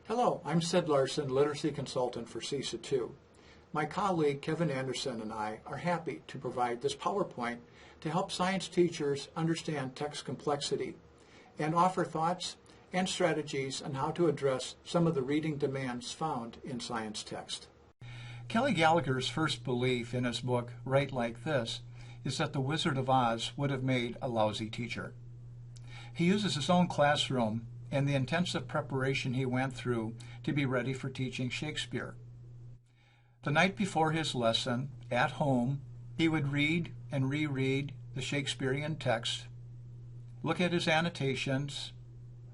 Hello, I'm Sid Larson, Literacy Consultant for CESA 2. My colleague Kevin Anderson and I are happy to provide this PowerPoint to help science teachers understand text complexity and offer thoughts and strategies on how to address some of the reading demands found in science text. Kelly Gallagher's first belief in his book, Write Like This, is that the Wizard of Oz would have made a lousy teacher. He uses his own classroom and the intensive preparation he went through to be ready for teaching Shakespeare. The night before his lesson, at home, he would read and reread the Shakespearean text, look at his annotations,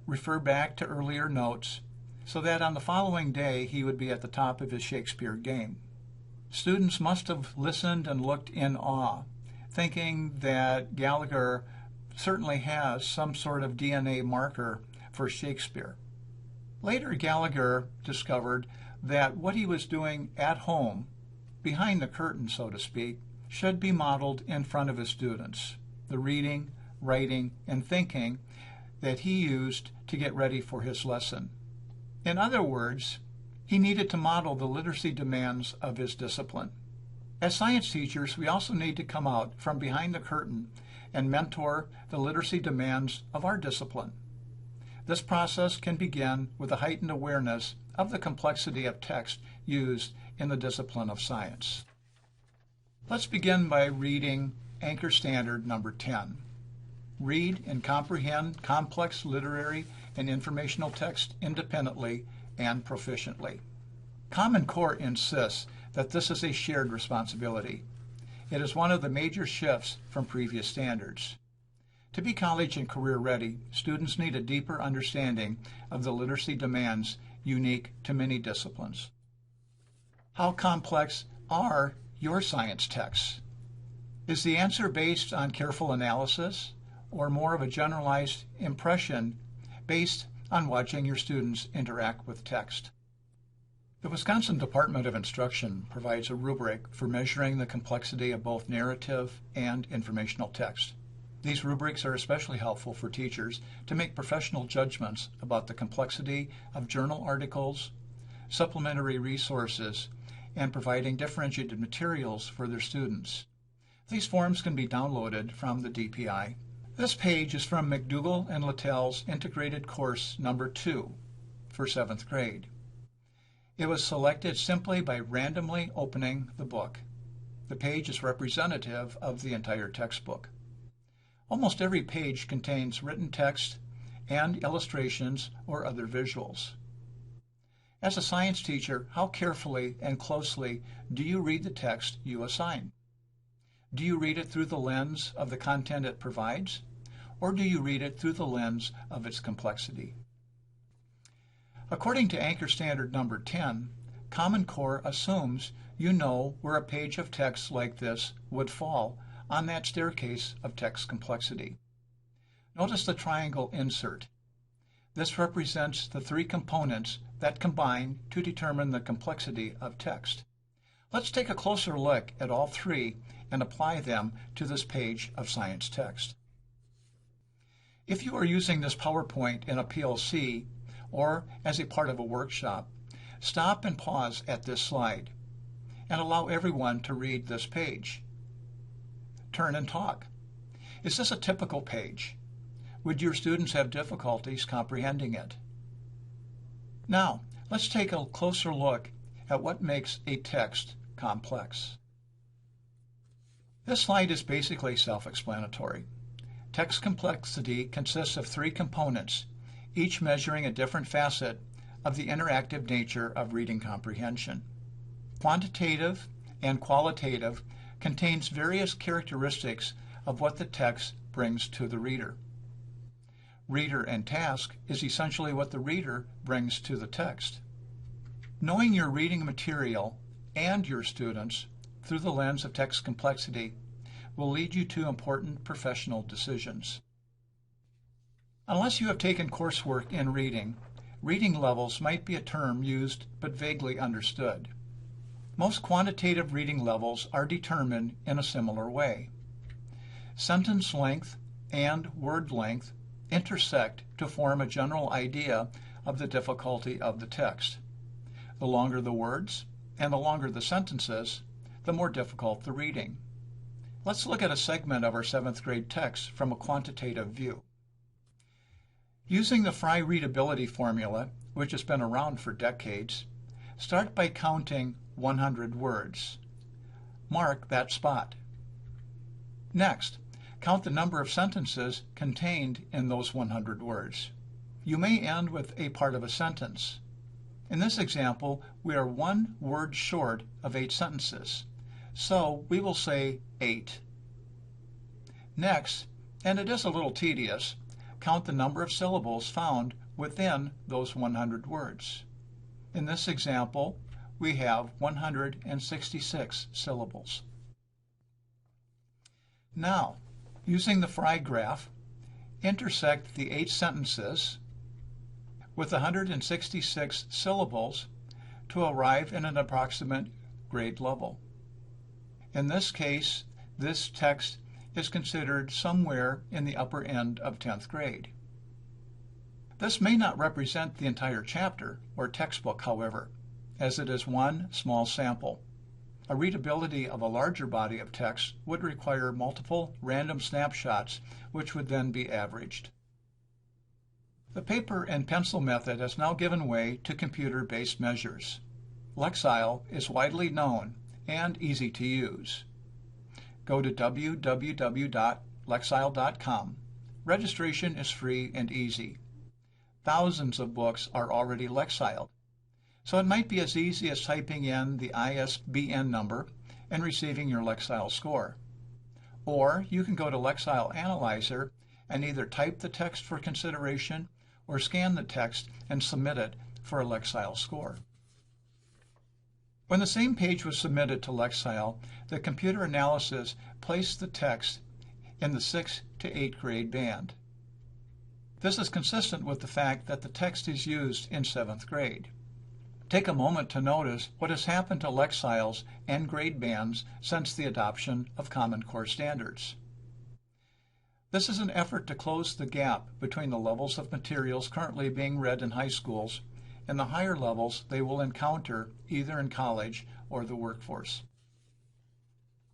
refer back to earlier notes, so that on the following day he would be at the top of his Shakespeare game. Students must have listened and looked in awe, thinking that Gallagher certainly has some sort of DNA marker for Shakespeare. Later, Gallagher discovered that what he was doing at home, behind the curtain, so to speak, should be modeled in front of his students, the reading, writing, and thinking that he used to get ready for his lesson. In other words, he needed to model the literacy demands of his discipline. As science teachers, we also need to come out from behind the curtain and mentor the literacy demands of our discipline. This process can begin with a heightened awareness of the complexity of text used in the discipline of science. Let's begin by reading Anchor Standard number 10. Read and comprehend complex literary and informational text independently and proficiently. Common Core insists that this is a shared responsibility. It is one of the major shifts from previous standards. To be college and career ready, students need a deeper understanding of the literacy demands unique to many disciplines. How complex are your science texts? Is the answer based on careful analysis or more of a generalized impression based on watching your students interact with text? The Wisconsin Department of Instruction provides a rubric for measuring the complexity of both narrative and informational text. These rubrics are especially helpful for teachers to make professional judgments about the complexity of journal articles, supplementary resources, and providing differentiated materials for their students. These forms can be downloaded from the DPI. This page is from McDougall and Littell's Integrated Course Number 2 for 7th grade. It was selected simply by randomly opening the book. The page is representative of the entire textbook. Almost every page contains written text and illustrations or other visuals. As a science teacher, how carefully and closely do you read the text you assign? Do you read it through the lens of the content it provides, or do you read it through the lens of its complexity? According to Anchor Standard number 10, Common Core assumes you know where a page of text like this would fall on that staircase of text complexity. Notice the triangle insert. This represents the three components that combine to determine the complexity of text. Let's take a closer look at all three and apply them to this page of science text. If you are using this PowerPoint in a PLC or as a part of a workshop, stop and pause at this slide and allow everyone to read this page. Turn and talk. Is this a typical page? Would your students have difficulties comprehending it? Now, let's take a closer look at what makes a text complex. This slide is basically self-explanatory. Text complexity consists of three components, each measuring a different facet of the interactive nature of reading comprehension. Quantitative and qualitative contains various characteristics of what the text brings to the reader. Reader and task is essentially what the reader brings to the text. Knowing your reading material and your students through the lens of text complexity will lead you to important professional decisions. Unless you have taken coursework in reading, reading levels might be a term used but vaguely understood. Most quantitative reading levels are determined in a similar way. Sentence length and word length intersect to form a general idea of the difficulty of the text. The longer the words and the longer the sentences, the more difficult the reading. Let's look at a segment of our 7th grade text from a quantitative view. Using the Frye readability formula, which has been around for decades, start by counting 100 words. Mark that spot. Next, count the number of sentences contained in those 100 words. You may end with a part of a sentence. In this example, we are 1 word short of 8 sentences, so we will say 8. Next, and it is a little tedious, count the number of syllables found within those 100 words. In this example, we have 166 syllables. Now, using the Frye graph, intersect the 8 sentences with 166 syllables to arrive at an approximate grade level. In this case, this text is considered somewhere in the upper end of 10th grade. This may not represent the entire chapter or textbook, however, as it is one small sample. A readability of a larger body of text would require multiple random snapshots, which would then be averaged. The paper and pencil method has now given way to computer-based measures. Lexile is widely known and easy to use. Go to www.lexile.com. Registration is free and easy. Thousands of books are already Lexiled, so it might be as easy as typing in the ISBN number and receiving your Lexile score. Or you can go to Lexile Analyzer and either type the text for consideration or scan the text and submit it for a Lexile score. When the same page was submitted to Lexile, the computer analysis placed the text in the 6th to 8th grade band. This is consistent with the fact that the text is used in 7th grade. Take a moment to notice what has happened to Lexile's and grade bands since the adoption of Common Core standards. This is an effort to close the gap between the levels of materials currently being read in high schools and the higher levels they will encounter either in college or the workforce.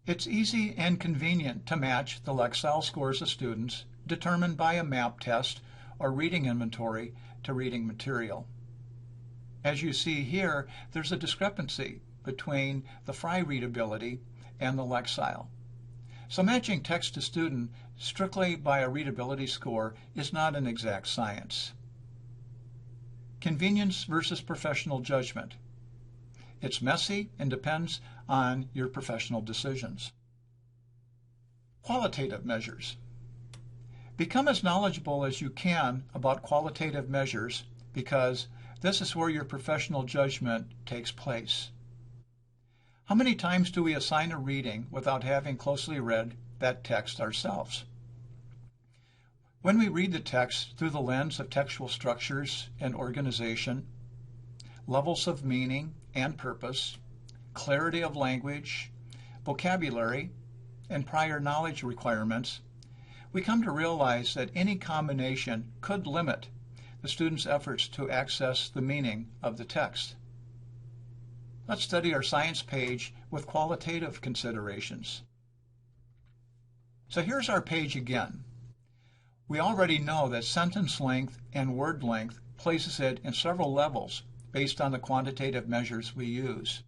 It's easy and convenient to match the Lexile scores of students determined by a map test or reading inventory to reading material. As you see here, there's a discrepancy between the Frye readability and the Lexile. So matching text to student strictly by a readability score is not an exact science. Convenience versus professional judgment. It's messy and depends on your professional decisions. Qualitative measures. Become as knowledgeable as you can about qualitative measures because this is where your professional judgment takes place. How many times do we assign a reading without having closely read that text ourselves? When we read the text through the lens of textual structures and organization, levels of meaning and purpose, clarity of language, vocabulary, and prior knowledge requirements, we come to realize that any combination could limit the student's efforts to access the meaning of the text. Let's study our science page with qualitative considerations. So here's our page again. We already know that sentence length and word length places it in several levels based on the quantitative measures we use.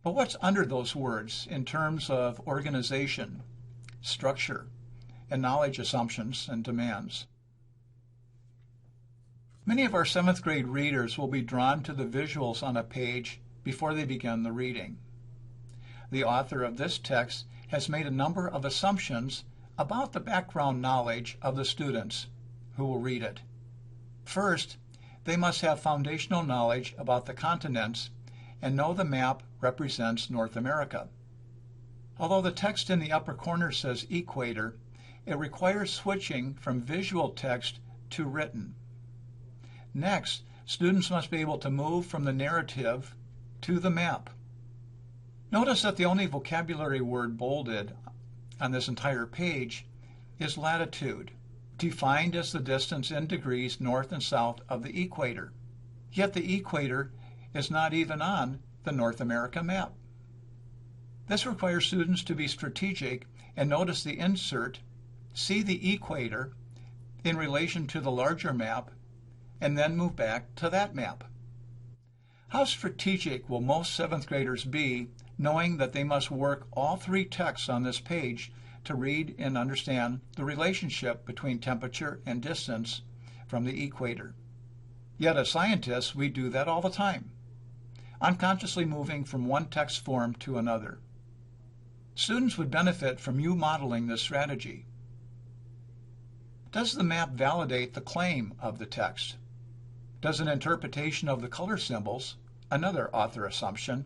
But what's under those words in terms of organization, structure, and knowledge assumptions and demands? Many of our 7th grade readers will be drawn to the visuals on a page before they begin the reading. The author of this text has made a number of assumptions about the background knowledge of the students who will read it. First, they must have foundational knowledge about the continents and know the map represents North America. Although the text in the upper corner says equator, it requires switching from visual text to written. Next, students must be able to move from the narrative to the map. Notice that the only vocabulary word bolded on this entire page is latitude, defined as the distance in degrees north and south of the equator. Yet the equator is not even on the North America map. This requires students to be strategic and notice the insert, see the equator in relation to the larger map, and then move back to that map. How strategic will most 7th graders be knowing that they must work all 3 texts on this page to read and understand the relationship between temperature and distance from the equator? Yet as scientists, we do that all the time, unconsciously moving from one text form to another. Students would benefit from you modeling this strategy. Does the map validate the claim of the text? Does an interpretation of the color symbols, another author assumption,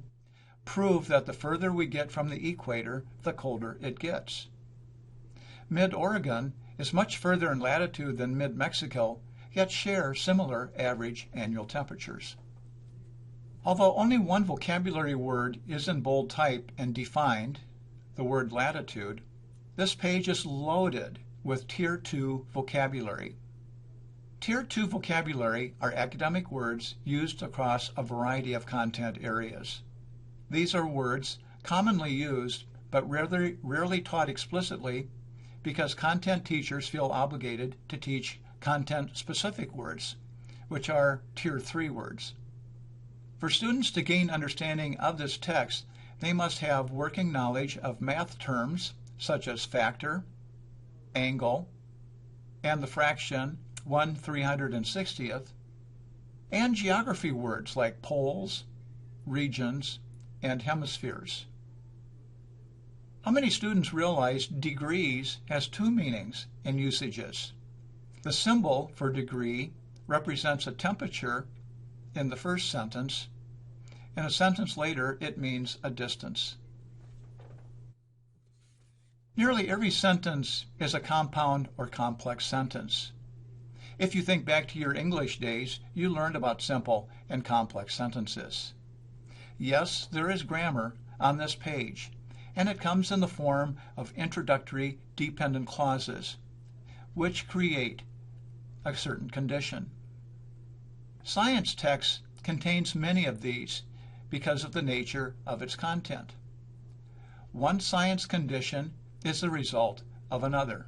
prove that the further we get from the equator, the colder it gets? Mid-Oregon is much further in latitude than mid-Mexico, yet share similar average annual temperatures. Although only one vocabulary word is in bold type and defined, the word latitude, this page is loaded with Tier 2 vocabulary. Tier 2 vocabulary are academic words used across a variety of content areas. These are words commonly used but rarely taught explicitly because content teachers feel obligated to teach content-specific words, which are Tier 3 words. For students to gain understanding of this text, they must have working knowledge of math terms such as factor, angle, and the fraction 1/360th, and geography words like poles, regions, and hemispheres. How many students realize degrees has 2 meanings and usages? The symbol for degree represents a temperature in the first sentence, and a sentence later it means a distance. Nearly every sentence is a compound or complex sentence. If you think back to your English days, you learned about simple and complex sentences. Yes, there is grammar on this page, and it comes in the form of introductory dependent clauses, which create a certain condition. Science text contains many of these because of the nature of its content. One science condition is the result of another.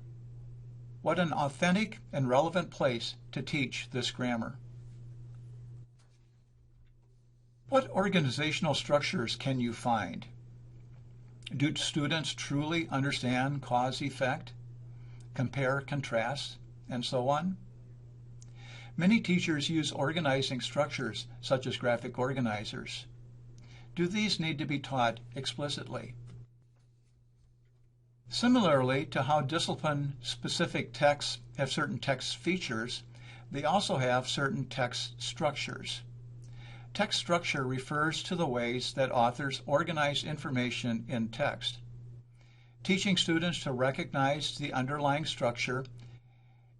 What an authentic and relevant place to teach this grammar. What organizational structures can you find? Do students truly understand cause-effect, compare, contrast, and so on? Many teachers use organizing structures such as graphic organizers. Do these need to be taught explicitly? Similarly to how discipline-specific texts have certain text features, they also have certain text structures. Text structure refers to the ways that authors organize information in text. Teaching students to recognize the underlying structure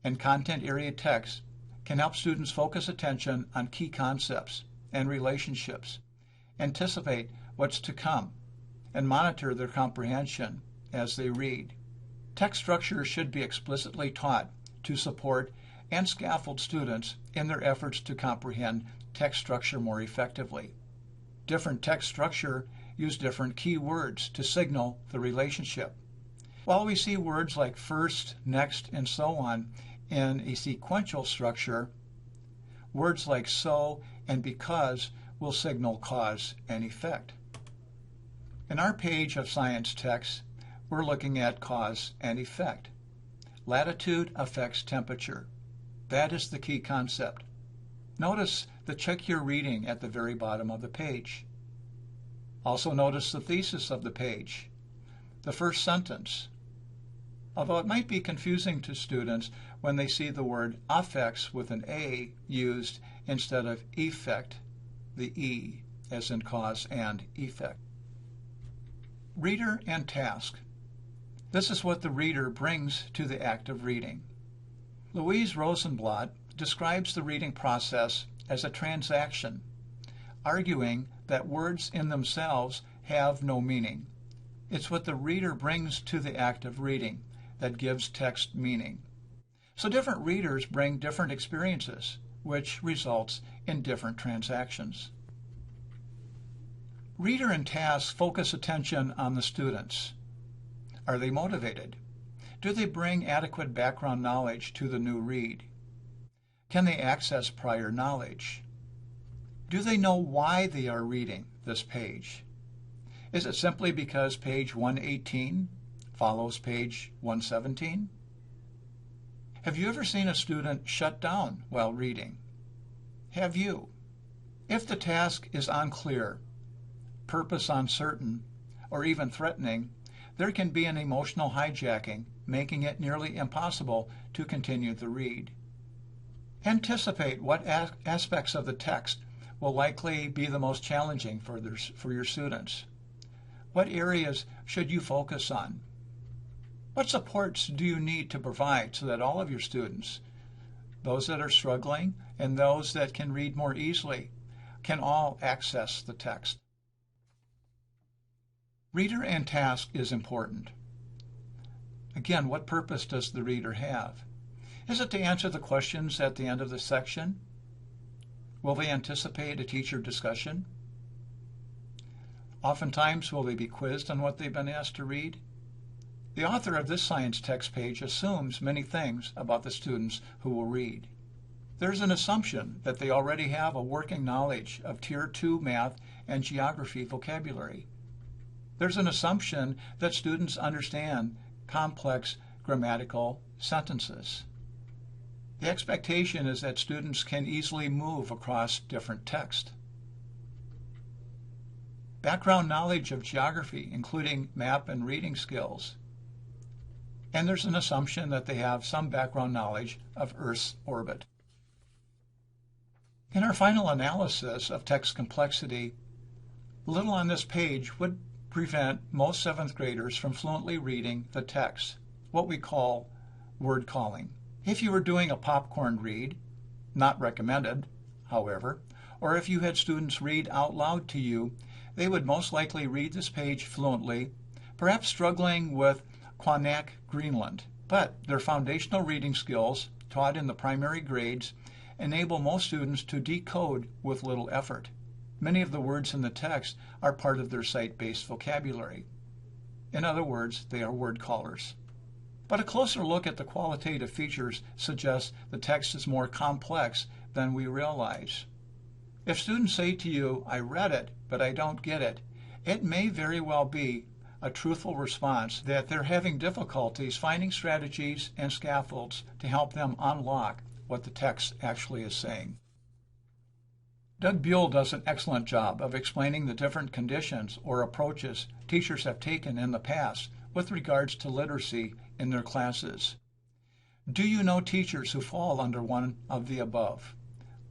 and content area text can help students focus attention on key concepts and relationships, anticipate what's to come, and monitor their comprehension as they read. Text structure should be explicitly taught to support and scaffold students in their efforts to comprehend text structure more effectively. Different text structure use different key words to signal the relationship. While we see words like first, next, and so on in a sequential structure, words like so and because will signal cause and effect. In our page of science text, we're looking at cause and effect. Latitude affects temperature. That is the key concept. Notice the check your reading at the very bottom of the page. Also notice the thesis of the page, the first sentence. Although it might be confusing to students when they see the word affects with an A used instead of effect, the E, as in cause and effect. Reader and task. This is what the reader brings to the act of reading. Louise Rosenblatt describes the reading process as a transaction, arguing that words in themselves have no meaning. It's what the reader brings to the act of reading that gives text meaning. So different readers bring different experiences, which results in different transactions. Reader and task focus attention on the students. Are they motivated? Do they bring adequate background knowledge to the new read? Can they access prior knowledge? Do they know why they are reading this page? Is it simply because page 118 follows page 117? Have you ever seen a student shut down while reading? Have you? If the task is unclear, purpose uncertain, or even threatening, there can be an emotional hijacking, making it nearly impossible to continue the read. Anticipate what aspects of the text will likely be the most challenging for your students. What areas should you focus on? What supports do you need to provide so that all of your students, those that are struggling and those that can read more easily, can all access the text? Reader and task is important. Again, what purpose does the reader have? Is it to answer the questions at the end of the section? Will they anticipate a teacher discussion? Oftentimes, will they be quizzed on what they've been asked to read? The author of this science text page assumes many things about the students who will read. There's an assumption that they already have a working knowledge of Tier 2 math and geography vocabulary. There's an assumption that students understand complex grammatical sentences. The expectation is that students can easily move across different text. Background knowledge of geography, including map and reading skills. And there's an assumption that they have some background knowledge of Earth's orbit. In our final analysis of text complexity, little on this page would prevent most 7th graders from fluently reading the text, what we call word calling. If you were doing a popcorn read, not recommended, however, or if you had students read out loud to you, they would most likely read this page fluently, perhaps struggling with Quanak Greenland. But their foundational reading skills, taught in the primary grades, enable most students to decode with little effort. Many of the words in the text are part of their sight-based vocabulary. In other words, they are word callers. But a closer look at the qualitative features suggests the text is more complex than we realize. If students say to you, "I read it, but I don't get it," it may very well be a truthful response that they're having difficulties finding strategies and scaffolds to help them unlock what the text actually is saying. Doug Buell does an excellent job of explaining the different conditions or approaches teachers have taken in the past with regards to literacy in their classes. Do you know teachers who fall under one of the above?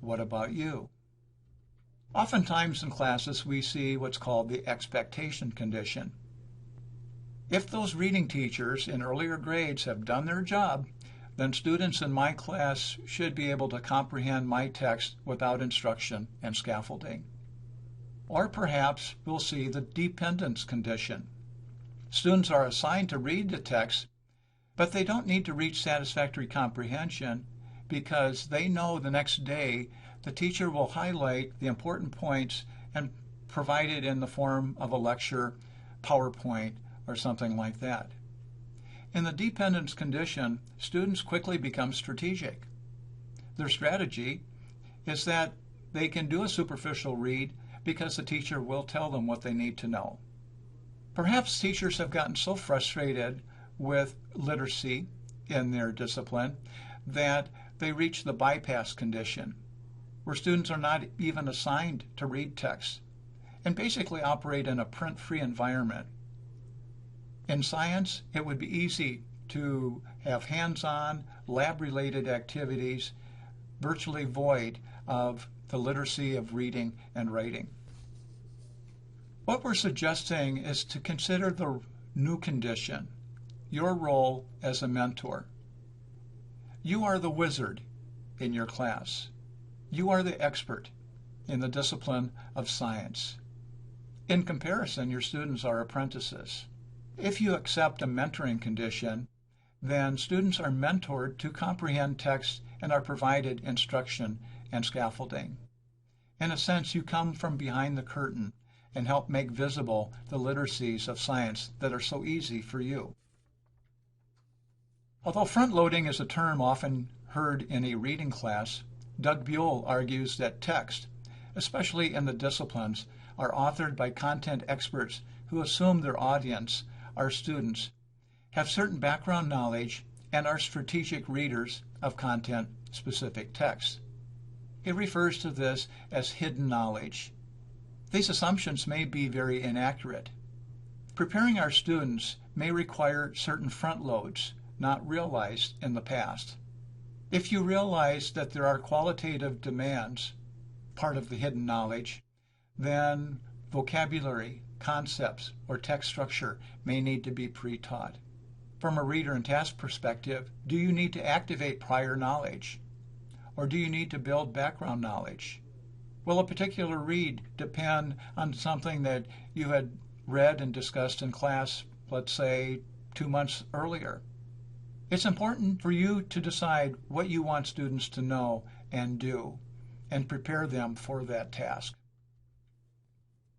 What about you? Oftentimes in classes we see what's called the expectation condition. If those reading teachers in earlier grades have done their job, then students in my class should be able to comprehend my text without instruction and scaffolding. Or perhaps we'll see the dependence condition. Students are assigned to read the text, but they don't need to reach satisfactory comprehension because they know the next day the teacher will highlight the important points and provide it in the form of a lecture, PowerPoint, or something like that. In the dependence condition, students quickly become strategic. Their strategy is that they can do a superficial read because the teacher will tell them what they need to know. Perhaps teachers have gotten so frustrated with literacy in their discipline that they reach the bypass condition, where students are not even assigned to read text and basically operate in a print-free environment. In science, it would be easy to have hands-on, lab-related activities virtually void of the literacy of reading and writing. What we're suggesting is to consider the new condition, your role as a mentor. You are the wizard in your class. You are the expert in the discipline of science. In comparison, your students are apprentices. If you accept a mentoring condition, then students are mentored to comprehend text and are provided instruction and scaffolding. In a sense, you come from behind the curtain and help make visible the literacies of science that are so easy for you. Although front-loading is a term often heard in a reading class, Doug Buell argues that text, especially in the disciplines, are authored by content experts who assume their audience, our students, have certain background knowledge and are strategic readers of content-specific text. He refers to this as hidden knowledge. These assumptions may be very inaccurate. Preparing our students may require certain front loads not realized in the past. If you realize that there are qualitative demands, part of the hidden knowledge, then vocabulary, concepts, or text structure may need to be pre-taught. From a reader and task perspective, do you need to activate prior knowledge? Or do you need to build background knowledge? Will a particular read depend on something that you had read and discussed in class, let's say, 2 months earlier? It's important for you to decide what you want students to know and do, and prepare them for that task.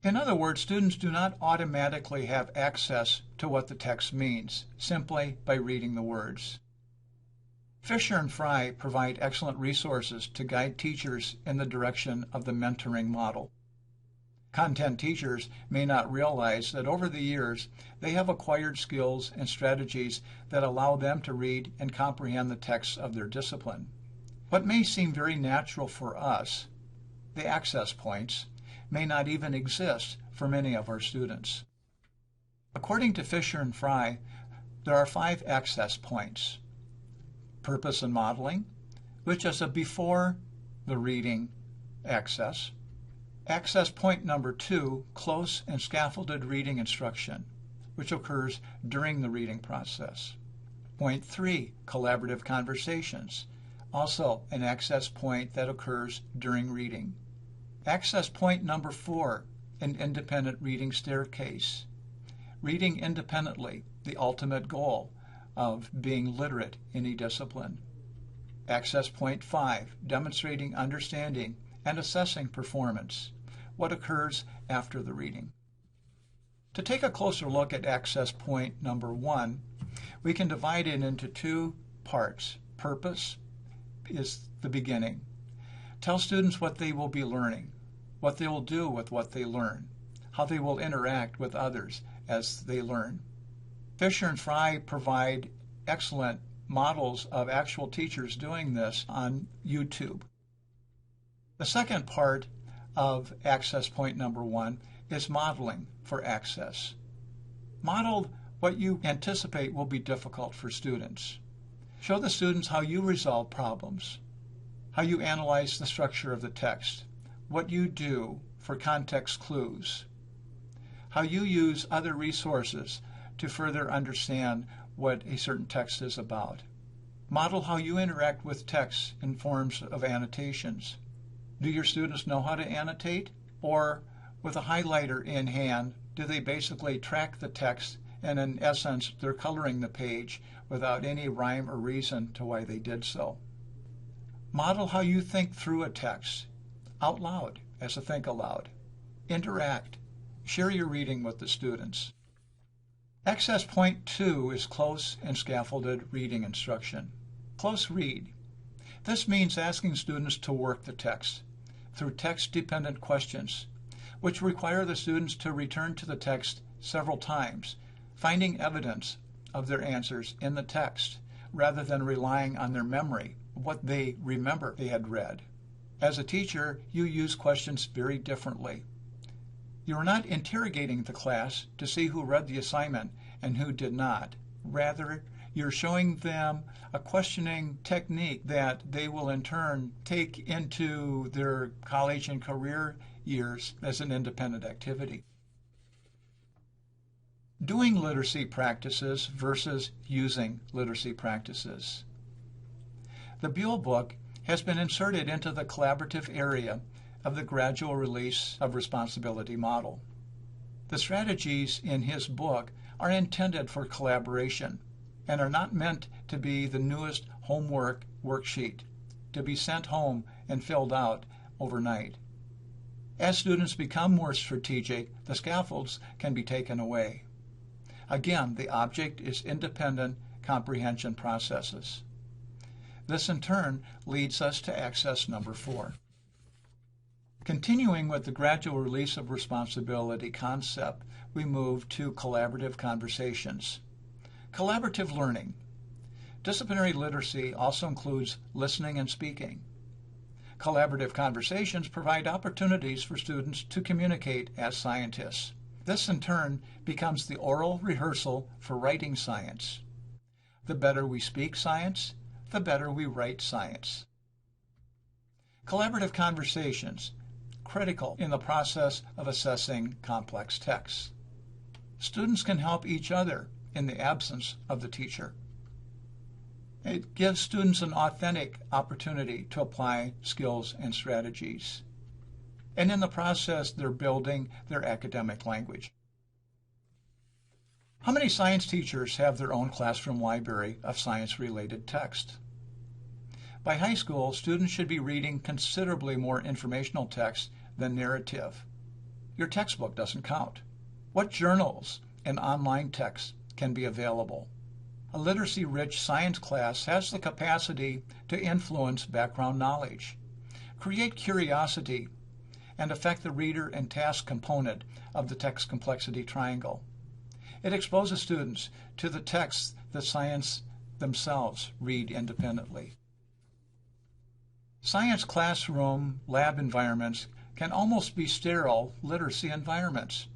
In other words, students do not automatically have access to what the text means simply by reading the words. Fisher and Fry provide excellent resources to guide teachers in the direction of the mentoring model. Content teachers may not realize that over the years they have acquired skills and strategies that allow them to read and comprehend the texts of their discipline. What may seem very natural for us, the access points, may not even exist for many of our students. According to Fisher and Fry, there are 5 access points. Purpose and modeling, which is a before the reading access. Access point number 2, close and scaffolded reading instruction, which occurs during the reading process. Point 3, collaborative conversations, also an access point that occurs during reading. Access point number 4, an independent reading staircase. Reading independently, the ultimate goal of being literate in a discipline. Access point 5, demonstrating understanding and assessing performance, what occurs after the reading. To take a closer look at access point number 1, we can divide it into 2 parts. Purpose is the beginning. Tell students what they will be learning, what they will do with what they learn, how they will interact with others as they learn. Fisher and Fry provide excellent models of actual teachers doing this on YouTube. The second part of access point number 1 is modeling for access. Model what you anticipate will be difficult for students. Show the students how you resolve problems, how you analyze the structure of the text, what you do for context clues, how you use other resources to further understand what a certain text is about. Model how you interact with text in forms of annotations. Do your students know how to annotate? Or with a highlighter in hand, do they basically track the text and in essence they're coloring the page without any rhyme or reason to why they did so? Model how you think through a text, out loud as a think aloud. Interact. Share your reading with the students. Access point 2 is close and scaffolded reading instruction. Close read. This means asking students to work the text through text-dependent questions, which require the students to return to the text several times, finding evidence of their answers in the text, rather than relying on their memory, what they remember they had read. As a teacher, you use questions very differently. You are not interrogating the class to see who read the assignment and who did not. Rather, you're showing them a questioning technique that they will in turn take into their college and career years as an independent activity. Doing literacy practices versus using literacy practices. The Buell book has been inserted into the collaborative area of the gradual release of responsibility model. The strategies in his book are intended for collaboration and are not meant to be the newest homework worksheet to be sent home and filled out overnight. As students become more strategic, the scaffolds can be taken away. Again, the object is independent comprehension processes. This in turn leads us to access number 4. Continuing with the gradual release of responsibility concept, we move to collaborative conversations. Collaborative learning. Disciplinary literacy also includes listening and speaking. Collaborative conversations provide opportunities for students to communicate as scientists. This in turn becomes the oral rehearsal for writing science. The better we speak science, the better we write science. Collaborative conversations, critical in the process of assessing complex texts. Students can help each other in the absence of the teacher. It gives students an authentic opportunity to apply skills and strategies. And in the process, they're building their academic language. How many science teachers have their own classroom library of science-related text? By high school, students should be reading considerably more informational text than narrative. Your textbook doesn't count. What journals and online texts can be available? A literacy-rich science class has the capacity to influence background knowledge, create curiosity, and affect the reader and task component of the text complexity triangle. It exposes students to the texts that science themselves read independently. Science classroom lab environments can almost be sterile literacy environments,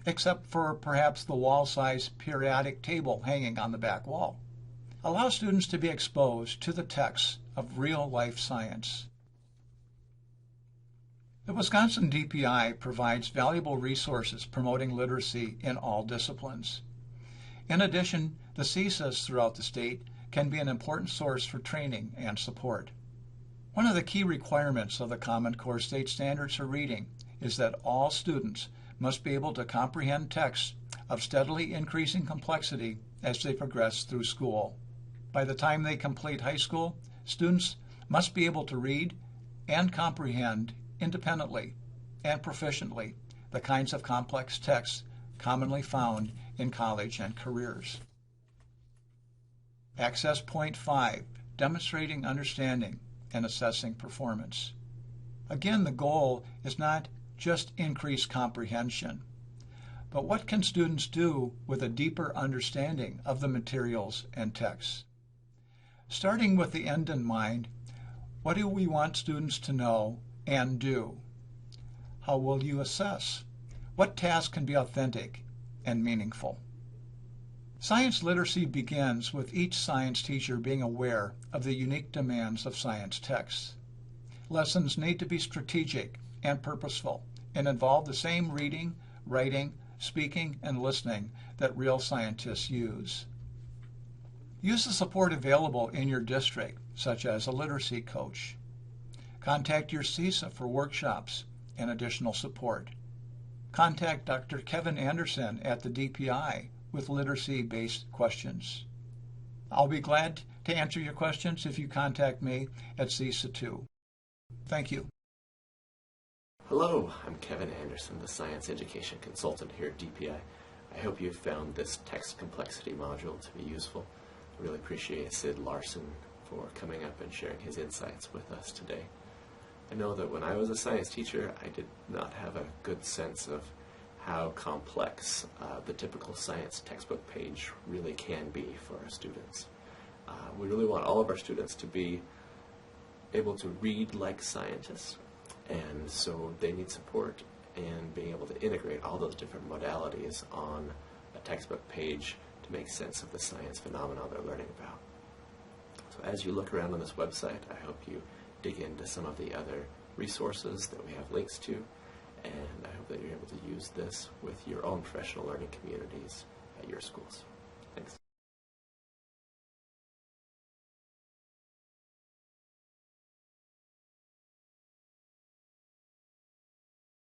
except for perhaps the wall-sized periodic table hanging on the back wall. Allow students to be exposed to the texts of real-life science. The Wisconsin DPI provides valuable resources promoting literacy in all disciplines. In addition, the CSIS throughout the state can be an important source for training and support. One of the key requirements of the Common Core State Standards for Reading is that all students must be able to comprehend texts of steadily increasing complexity as they progress through school. By the time they complete high school, students must be able to read and comprehend independently and proficiently the kinds of complex texts commonly found in college and careers. Access Point 5, demonstrating understanding and assessing performance. Again, the goal is not just increased comprehension, but what can students do with a deeper understanding of the materials and texts? Starting with the end in mind, what do we want students to know and do? How will you assess? What tasks can be authentic and meaningful? Science literacy begins with each science teacher being aware of the unique demands of science texts. Lessons need to be strategic and purposeful and involve the same reading, writing, speaking, and listening that real scientists use. Use the support available in your district, such as a literacy coach. Contact your CISA for workshops and additional support. Contact Dr. Kevin Anderson at the DPI with literacy-based questions. I'll be glad to answer your questions if you contact me at CISA 2. Thank you. Hello, I'm Kevin Anderson, the Science Education Consultant here at DPI. I hope you found this text complexity module to be useful. I really appreciate Sid Larson for coming up and sharing his insights with us today. I know that when I was a science teacher, I did not have a good sense of how complex the typical science textbook page really can be for our students. We really want all of our students to be able to read like scientists, and so they need support in being able to integrate all those different modalities on a textbook page to make sense of the science phenomena they're learning about. So as you look around on this website, I hope you dig into some of the other resources that we have links to, and I hope that you're able to use this with your own professional learning communities at your schools.